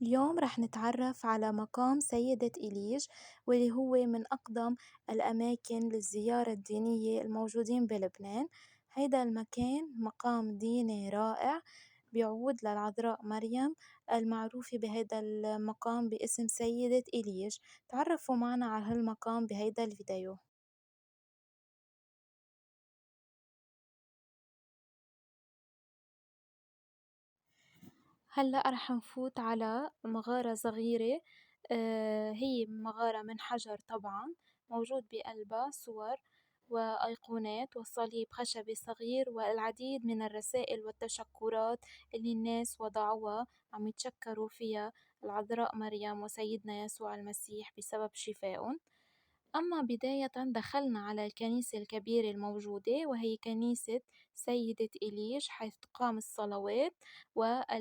اليوم رح نتعرف على مقام سيدة إليش واللي هو من أقدم الأماكن للزيارة الدينية الموجودين بلبنان. هيدا المكان مقام ديني رائع بيعود للعذراء مريم المعروفة بهيدا المقام باسم سيدة إليش. تعرفوا معنا على هالمقام بهيدا الفيديو. هلأ رح نفوت على مغارة صغيرة، هي مغارة من حجر طبعًا، موجود بقلبا صور وأيقونات وصليب خشبي صغير والعديد من الرسائل والتشكرات اللي الناس وضعوها عم يتشكروا فيها العذراء مريم وسيدنا يسوع المسيح بسبب شفائهم. أما بداية دخلنا على الكنيسة الكبيرة الموجودة وهي كنيسة سيدة إليش حيث تقام الصلوات والقداسيس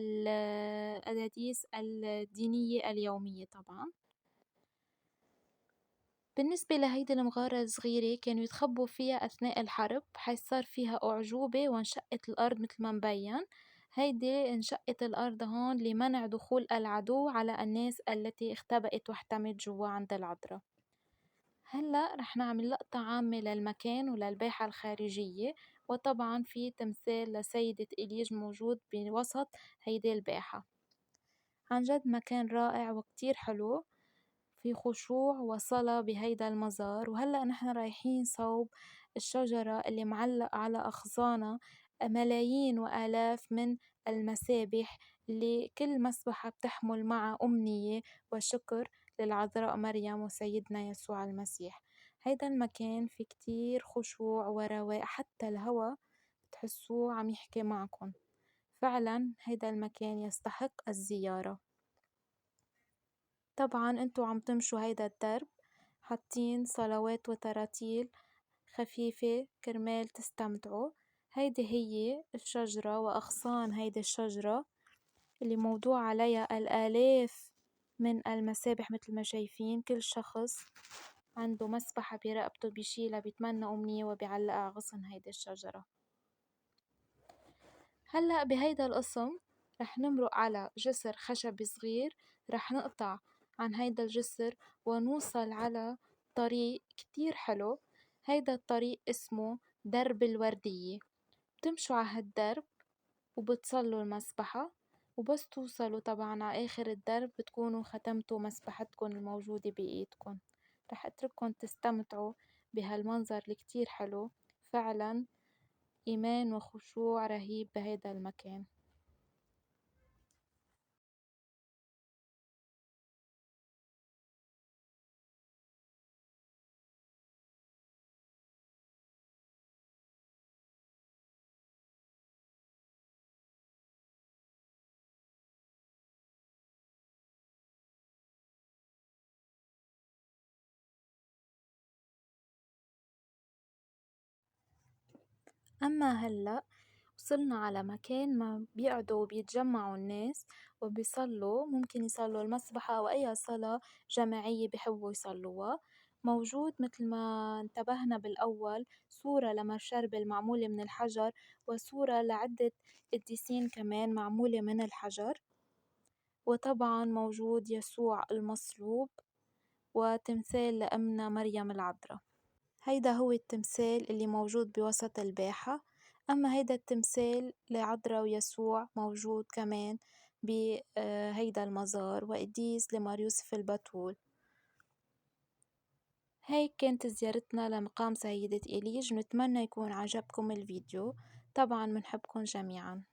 الدينية اليومية طبعًا. بالنسبة لهيدي المغارة الصغيرة كانوا يتخبوا فيها أثناء الحرب حيث صار فيها أعجوبة وانشقت الأرض متل ما مبين. هيدي انشقت الأرض هون لمنع دخول العدو على الناس التي اختبأت واحتمت جوا عند العذراء. هلأ رح نعمل لقطة عامة للمكان وللباحة الخارجية، وطبعا في تمثال لسيدة إليج موجود بوسط هيدي الباحة. عن جد مكان رائع وكتير حلو، في خشوع وصلاة بهيدا المزار. وهلأ نحن رايحين صوب الشجرة اللي معلق على أغصانها ملايين وآلاف من المسابح اللي كل مسبحة بتحمل معها أمنية وشكر للعذراء مريم وسيدنا يسوع المسيح. هيدا المكان في كتير خشوع ورواق، حتى الهوا بتحسوه عم يحكي معكن. فعلا هيدا المكان يستحق الزيارة. طبعًا انتو عم تمشوا هيدا الدرب حاطين صلوات وتراتيل خفيفة كرمال تستمتعوا. هيدي هي الشجرة وأغصان هيدي الشجرة اللي موضوع عليها الآلاف من المسابح متل ما شايفين. كل شخص عنده مسبحة برقبته بيشيلها بيتمنى أمنية وبيعلقها على غصن هيدي الشجرة. هلأ بهيدا القسم رح نمرق على جسر خشبي صغير، رح نقطع عن هيدا الجسر ونوصل على طريق كتير حلو. هيدا الطريق اسمه درب الوردية. بتمشوا ع هالدرب وبتصلوا المسبحة، وبس توصلوا طبعًا ع آخر الدرب بتكونوا ختمتوا مسبحتكن الموجودة بإيدكن. رح اترككن تستمتعوا بهالمنظر الكتير حلو. فعلًا إيمان وخشوع رهيب بهيدا المكان. أما هلأ وصلنا على مكان ما بيقعدوا وبيتجمعوا الناس وبيصلوا، ممكن يصلوا المسبحة أو أي صلاة جماعية بحبوا يصلوها. موجود متل ما انتبهنا بالأول صورة لمرشربة المعمولة من الحجر، وصورة لعدة قديسين كمان معمولة من الحجر، وطبعا موجود يسوع المصلوب وتمثال لأمنا مريم العذراء. هيدا هو التمثال اللي موجود بوسط الباحة. أما هيدا التمثال لعذراء ويسوع موجود كمان بهيدا المزار، وقديس لمار يوسف البتول. هيك كانت زيارتنا لمقام سيدة إليج، نتمنى يكون عجبكم الفيديو. طبعا منحبكم جميعا.